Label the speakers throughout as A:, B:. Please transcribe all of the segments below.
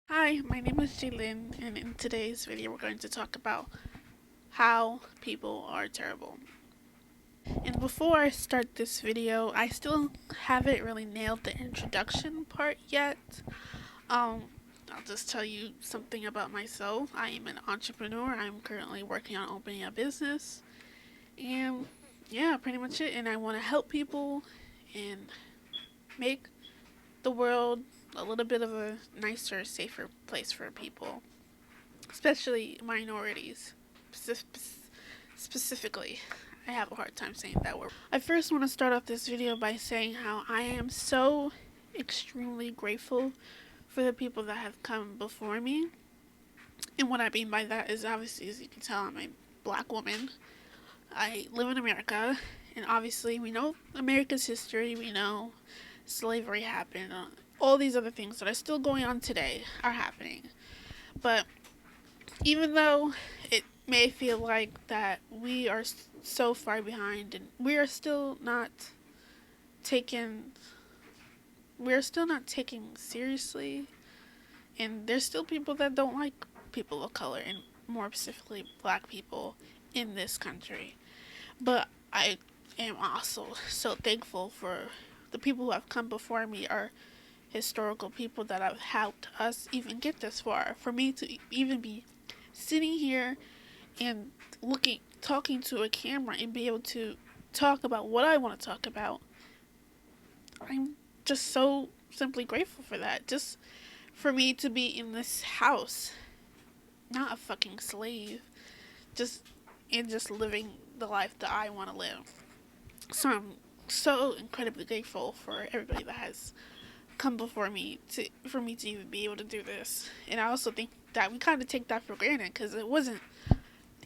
A: Hi, my name is Jlin, and in today's video, we're going to talk about how people are terrible. And before I start this video, I still haven't really nailed the introduction part yet. Um, I'll just tell you something about myself. I am an entrepreneur. I'm currently working on opening a business, and yeah, pretty much it. And I want to help people and make the world a little bit of a nicer, safer place for people, especially minorities. Specifically, I have a hard time saying that word. I first want to start off this video by saying how I am so extremely grateful for the people that have come before me. And what I mean by that is, obviously, as you can tell, I'm a black woman. I live in America, and obviously we know America's history. We know slavery happened. All these other things that are still going on today are happening. But even though it may feel like that we are so far behind and taken we're still not taken seriously, and there's still people that don't like people of color, and more specifically black people in this country. But I am also so thankful for the people who have come before me, are historical people that have helped us even get this far. For me to even be sitting here and talking to a camera and be able to talk about what I want to talk about, I'm just so simply grateful for that. Just for me to be in this house, not a fucking slave, just just living the life that I want to live. So I'm so incredibly grateful for everybody that has come before me for me to even be able to do this. And I also think that we kind of take that for granted because it wasn't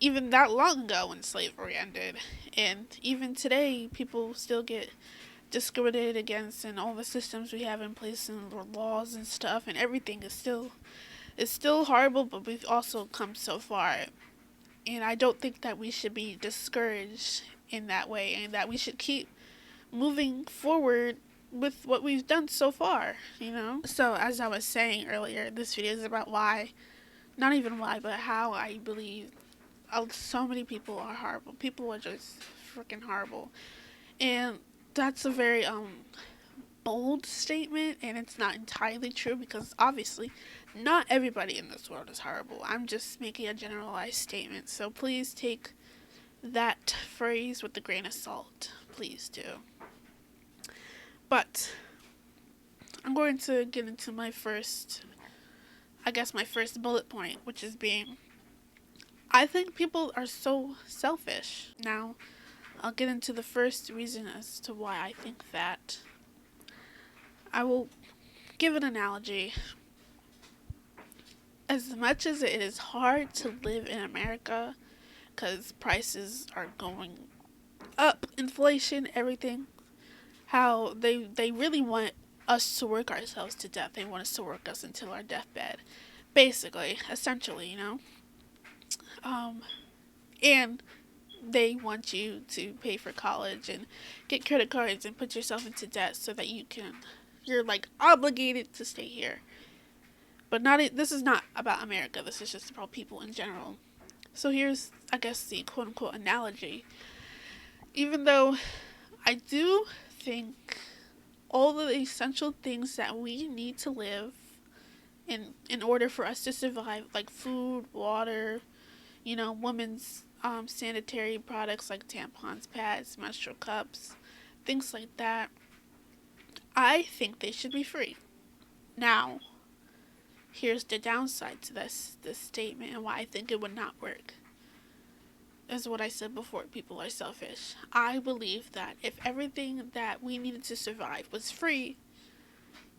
A: even that long ago when slavery ended. And even today, people still get discriminated against, and all the systems we have in place and the laws and stuff and everything is still horrible, but we've also come so far. And I don't think that we should be discouraged in that way, and that we should keep moving forward with what we've done so far. So as I was saying earlier, this video is about why, not even why, but how I believe so many people are horrible. People are just freaking horrible. And that's a very bold statement, and it's not entirely true because obviously not everybody in this world is horrible. I'm just making a generalized statement. So please take that phrase with a grain of salt. Please do. But I'm going to get into my first bullet point, which is being, I think people are so selfish. Now, I'll get into the first reason as to why I think that. I will give an analogy. As much as it is hard to live in America because prices are going up, inflation, everything, how they really want us to work ourselves to death. They want us to work us until our deathbed, basically, essentially. And they want you to pay for college and get credit cards and put yourself into debt so that you're like obligated to stay here. But this is not about America. This is just about people in general. So here's, I guess, the quote unquote analogy. Even though I do think all the essential things that we need to live in order for us to survive, like food, water, women's sanitary products like tampons, pads, menstrual cups, things like that, I think they should be free. Now, here's the downside to this statement and why I think it would not work. As what I said before, people are selfish. I believe that if everything that we needed to survive was free,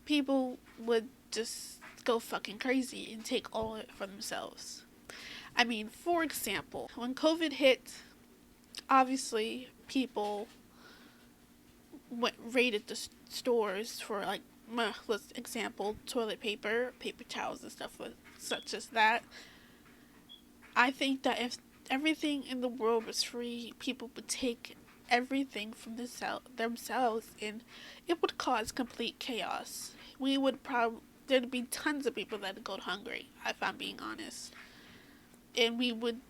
A: people would just go fucking crazy and take all of it for themselves. I mean, for example, when COVID hit, obviously people raided the stores for, like, let's example, toilet paper, paper towels and stuff such as that. I think that if everything in the world was free, people would take everything from themselves, and it would cause complete chaos. We would there'd be tons of people that'd go hungry, if I'm being honest. And we would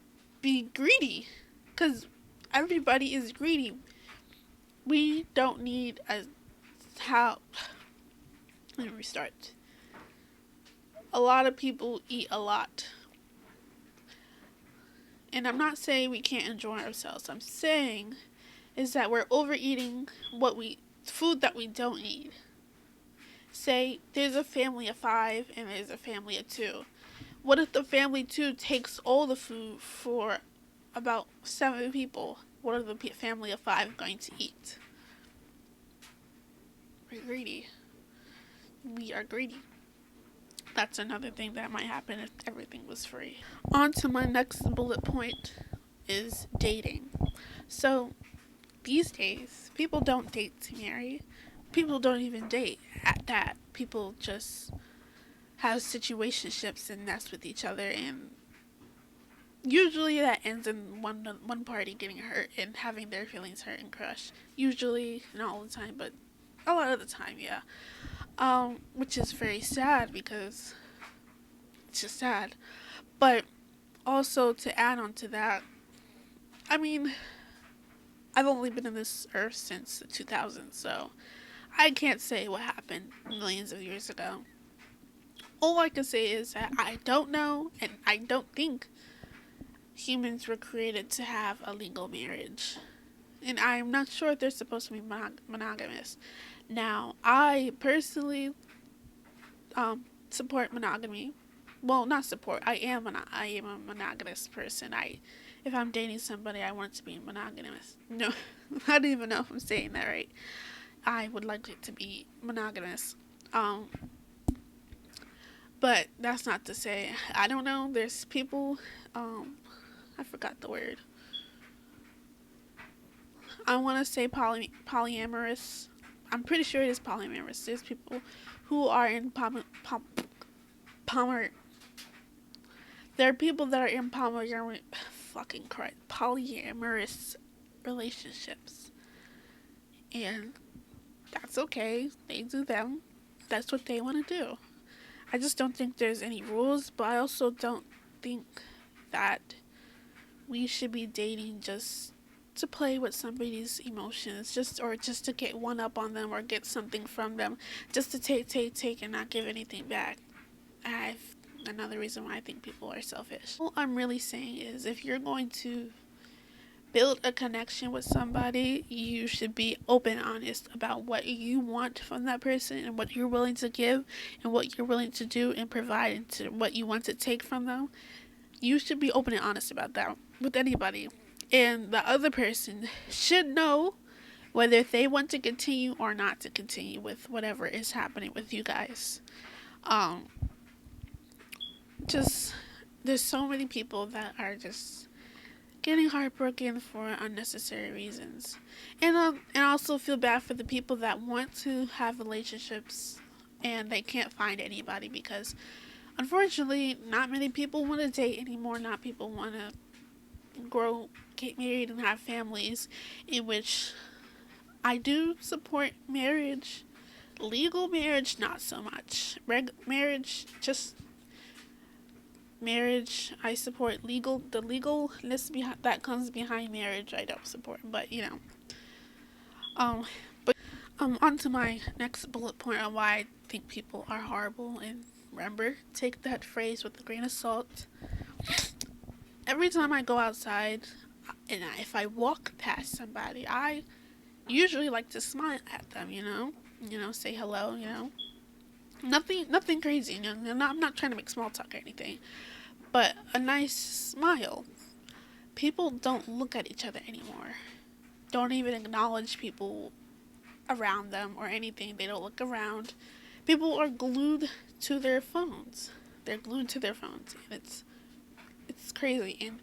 A: be greedy. Because everybody is greedy. We don't need a how. Let me restart. A lot of people eat a lot. And I'm not saying we can't enjoy ourselves. I'm saying is that we're overeating food that we don't need. Say there's a family of 5 and there's a family of 2. What if the family 2 takes all the food for about 7 people? What are the family of 5 going to eat? We're greedy. We are greedy. That's another thing that might happen if everything was free. On to my next bullet point is dating. So these days, people don't date to marry. People don't even date at that. People just have situationships and mess with each other, and usually that ends in one party getting hurt and having their feelings hurt and crushed. Usually, not all the time, but a lot of the time, yeah. Which is very sad because it's just sad. But also to add on to that, I mean, I've only been in this earth since the 2000s, so I can't say what happened millions of years ago. All I can say is that I don't know, and I don't think humans were created to have a legal marriage. And I'm not sure if they're supposed to be monogamous. Now, I personally support monogamy. Well, not support. I am a monogamous person. If I'm dating somebody, I want it to be monogamous. No, I don't even know if I'm saying that right. I would like it to be monogamous. But that's not to say, I don't know. There's people. I forgot the word. I want to say polyamorous. I'm pretty sure it is polyamorous. There's people who are in there are people that are in polyamorous relationships, and that's okay. They do them. That's what they want to do. I just don't think there's any rules, but I also don't think that we should be dating just to play with somebody's emotions, just to get one up on them or get something from them, just to take and not give anything back. I've another reason why I think people are selfish. What I'm really saying is, if you're going to build a connection with somebody, you should be open and honest about what you want from that person and what you're willing to give and what you're willing to do and provide and what you want to take from them. You should be open and honest about that with anybody. And the other person should know whether they want to continue or not to continue with whatever is happening with you guys. Just, there's so many people that are just getting heartbroken for unnecessary reasons. And I also feel bad for the people that want to have relationships and they can't find anybody because, unfortunately, not many people want to date anymore. Not people want to get married and have families, in which I do support marriage. Legal marriage, not so much. Marriage, I support the legalness that comes behind marriage, I don't support. But, on to my next bullet point on why I think people are horrible. And remember, take that phrase with a grain of salt. Every time I go outside, and if I walk past somebody, I usually like to smile at them, say hello, Nothing crazy, I'm not trying to make small talk or anything, but a nice smile. People don't look at each other anymore. Don't even acknowledge people around them or anything. They don't look around. People are glued to their phones. They're glued to their phones, and it's crazy. And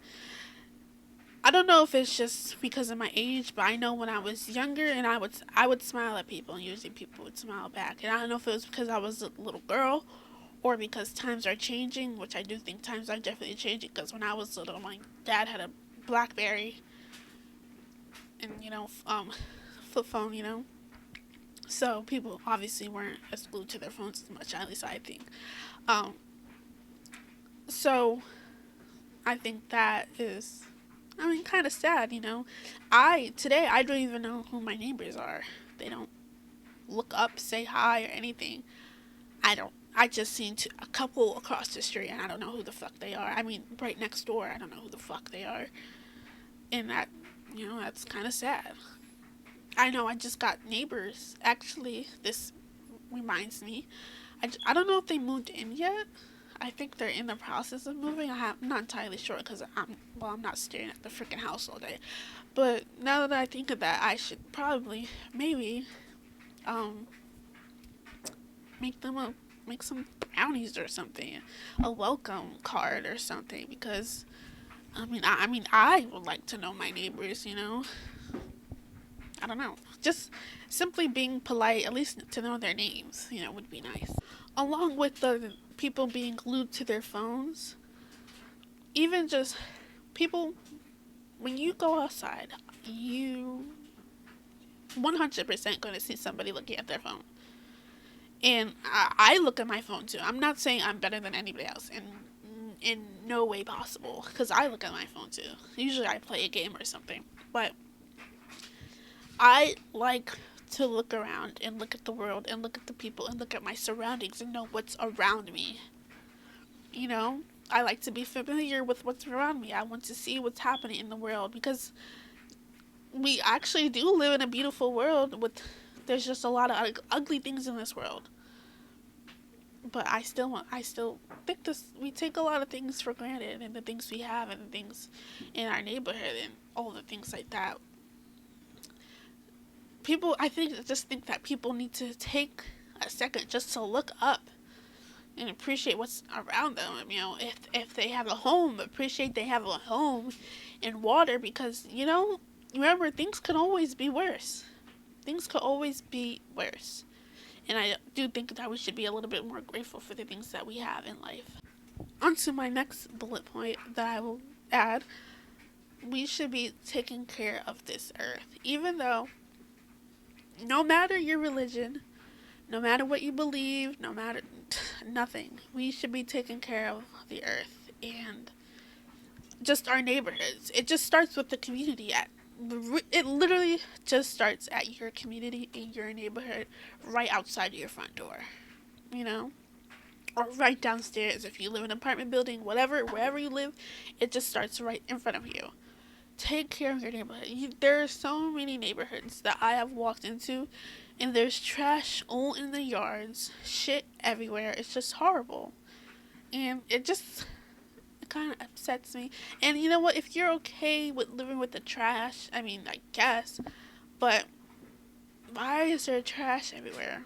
A: I don't know if it's just because of my age, but I know when I was younger and I would smile at people and usually people would smile back. And I don't know if it was because I was a little girl or because times are changing, which I do think times are definitely changing, because when I was little, my dad had a BlackBerry and, flip phone, So people obviously weren't as glued to their phones as much, at least I think. Um, so I think that is, I mean, kind of sad, you know. Today, I don't even know who my neighbors are. They don't look up, say hi, or anything. I don't. I just seen a couple across the street, and I don't know who the fuck they are. I mean, right next door, I don't know who the fuck they are. And that, that's kind of sad. I know I just got neighbors. Actually, this reminds me. I don't know if they moved in yet. I think they're in the process of moving. I'm not entirely sure because I'm not staring at the freaking house all day. But now that I think of that, I should probably maybe um make them make some brownies or something, a welcome card or something, because I would like to know my neighbors. I don't know. Just simply being polite, at least to know their names, would be nice. Along with the people being glued to their phones, even just people, when you go outside, you 100% going to see somebody looking at their phone. And I look at my phone too. I'm not saying I'm better than anybody else, and in no way possible, because I look at my phone too. Usually I play a game or something, but I like to look around and look at the world and look at the people and look at my surroundings and know what's around me. I like to be familiar with what's around me. I want to see what's happening in the world, because we actually do live in a beautiful world with there's just a lot of ugly things in this world. But I still think we take a lot of things for granted, and the things we have and the things in our neighborhood and all the things like that. I just think that people need to take a second just to look up and appreciate what's around them. If they have a home, appreciate they have a home and water, because remember, things can always be worse. Things could always be worse. And I do think that we should be a little bit more grateful for the things that we have in life. On to my next bullet point that I will add. We should be taking care of this earth. Even though, no matter your religion, no matter what you believe, no matter nothing, we should be taking care of the earth and just our neighborhoods. It just starts with the community. It literally just starts at your community, in your neighborhood, right outside your front door. You know? Or right downstairs if you live in an apartment building, wherever you live, it just starts right in front of you. Take care of your neighborhood. There are so many neighborhoods that I have walked into, and there's trash all in the yards, shit everywhere. It's just horrible. And it kind of upsets me. And you know what? If you're okay with living with the trash, I guess, but why is there trash everywhere?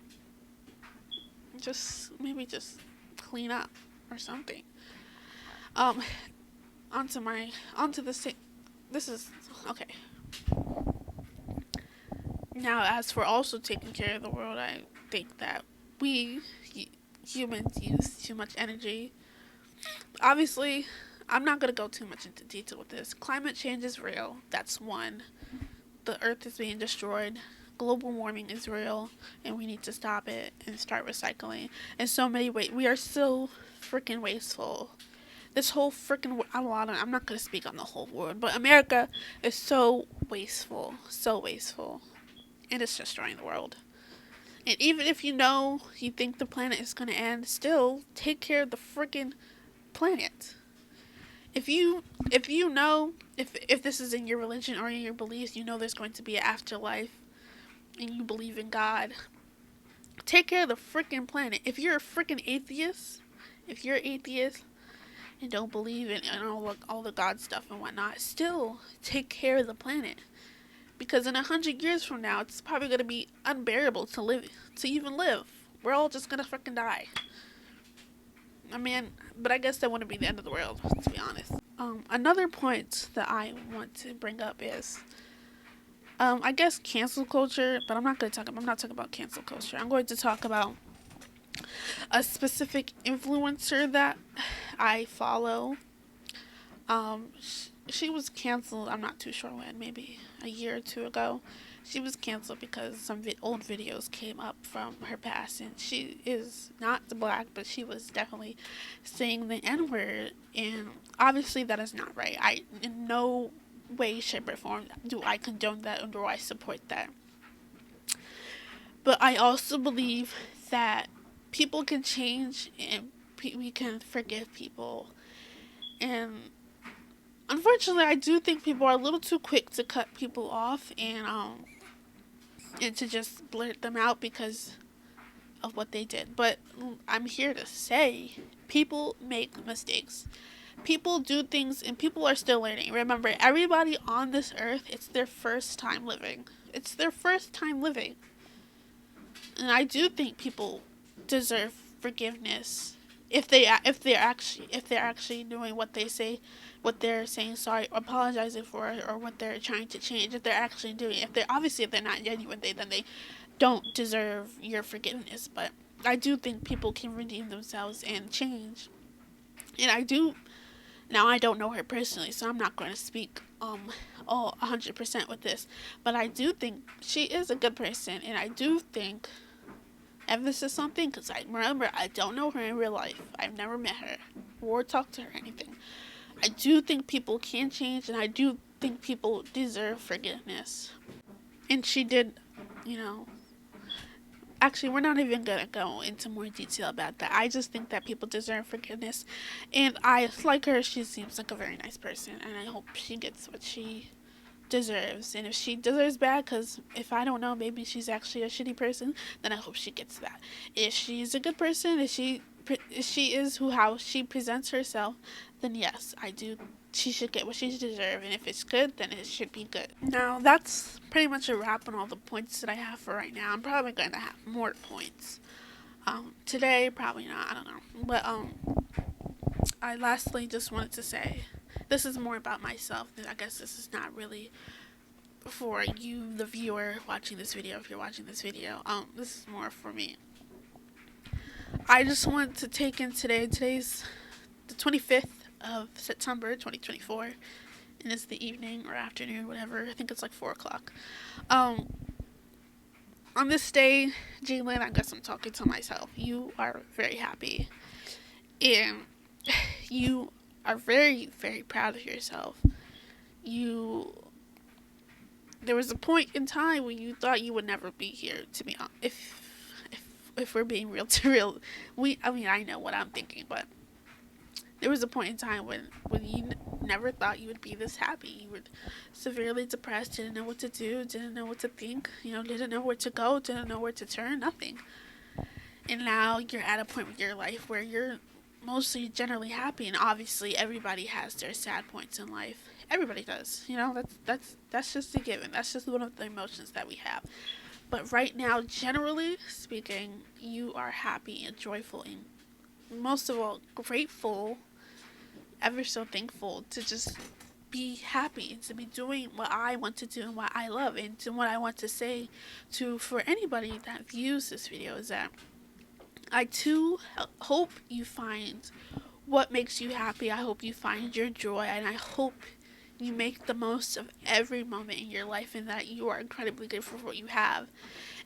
A: Maybe just clean up or something. Um, onto the this is okay. Now, as for also taking care of the world, I think that we humans use too much energy. Obviously, I'm not going to go too much into detail with this. Climate change is real. That's one. The earth is being destroyed. Global warming is real, and we need to stop it and start recycling. In so many ways, we are so freaking wasteful. This whole freaking, I'm not going to speak on the whole world, but America is so wasteful. So wasteful. And it's destroying the world. And even if you think the planet is going to end, still take care of the freaking planet. If this is in your religion or in your beliefs, there's going to be an afterlife, and you believe in God, take care of the freaking planet. If you're a freaking atheist, and don't believe in all the God stuff and whatnot, still take care of the planet. Because in 100 years from now, it's probably going to be unbearable to even live. We're all just going to freaking die. But I guess that wouldn't be the end of the world, to be honest. Another point that I want to bring up is, I guess cancel culture, but I'm not talking about cancel culture. I'm going to talk about a specific influencer that I follow. She was canceled, I'm not too sure when, maybe a year or two ago. She was canceled because some old videos came up from her past, and she is not black, but she was definitely saying the N word, and obviously that is not right. I, in no way, shape, or form do I condone that or do I support that. But I also believe that people can change and we can forgive people. And unfortunately, I do think people are a little too quick to cut people off and to just blurt them out because of what they did. But I'm here to say people make mistakes. People do things and people are still learning. Remember, everybody on this earth, it's their first time living. It's their first time living. And I do think people deserve forgiveness if they're actually doing what they say, what they're saying sorry, apologizing for, or what they're trying to change. If they're actually doing it, if they're not genuine, then they don't deserve your forgiveness. But I do think people can redeem themselves and change. And I do. Now, I don't know her personally, so I'm not going to speak 100% with this. But I do think she is a good person, and I do think emphasis something because I remember I don't know her in real life. I've never met her or talked to her or anything. I do think people can change, and I do think people deserve forgiveness. And she did, you know. Actually, we're not even gonna go into more detail about that. I just think that people deserve forgiveness, and I like her. She seems like a very nice person, and I hope she gets what she deserves. And if she deserves bad, because if I don't know, maybe she's actually a shitty person, then I hope she gets that. If she's a good person, if she is how she presents herself, then yes, I do. She should get what she deserves, and if it's good, then it should be good. Now, that's pretty much a wrap on all the points that I have for right now. I'm probably going to have more points. Today, probably not. I don't know. But I lastly just wanted to say, this is more about myself. I guess this is not really for you, the viewer, watching this video. If you're watching this video, this is more for me. I just want to take in today's the 25th of September 2024, and it's the evening or afternoon, whatever. I think it's like 4 o'clock. On this day, Jlin, I guess I'm talking to myself. You are very happy, and you are very, very proud of yourself. There was a point in time when you thought you would never be here. To be honest, if we're being real to real, I know what I'm thinking, but there was a point in time when you never thought you would be this happy. You were severely depressed, didn't know what to do, didn't know what to think, didn't know where to go, didn't know where to turn, nothing. And now you're at a point with your life where you're mostly generally happy, and obviously everybody has their sad points in life. Everybody does. That's just a given. That's just one of the emotions that we have. But right now, generally speaking, you are happy and joyful and most of all grateful, ever so thankful to just be happy and to be doing what I want to do and what I love. And to what I want to say for anybody that views this video is that I too hope you find what makes you happy. I hope you find your joy, and I hope you make the most of every moment in your life, and that you are incredibly grateful for what you have,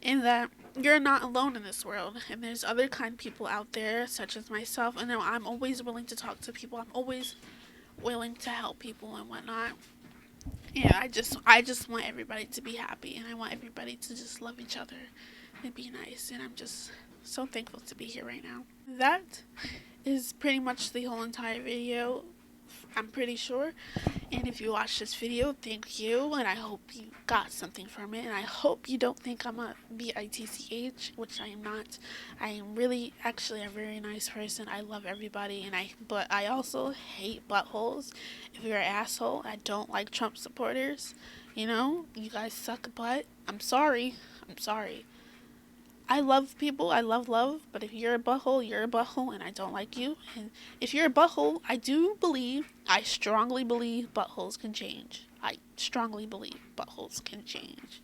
A: and that you're not alone in this world, and there's other kind people out there, such as myself, and I'm always willing to talk to people. I'm always willing to help people and whatnot. Yeah, I just want everybody to be happy, and I want everybody to just love each other and be nice, and I'm just so thankful to be here right now. That is pretty much the whole entire video, I'm pretty sure. And if you watched this video, thank you, and I hope you got something from it, and I hope you don't think I'm a bitch, which I am not. I am really actually a very nice person. I love everybody, but I also hate buttholes. If you're an asshole, I don't like Trump supporters. You guys suck butt. I'm sorry. I love people, I love love, but if you're a butthole, you're a butthole, and I don't like you. And if you're a butthole, I strongly believe buttholes can change. I strongly believe buttholes can change.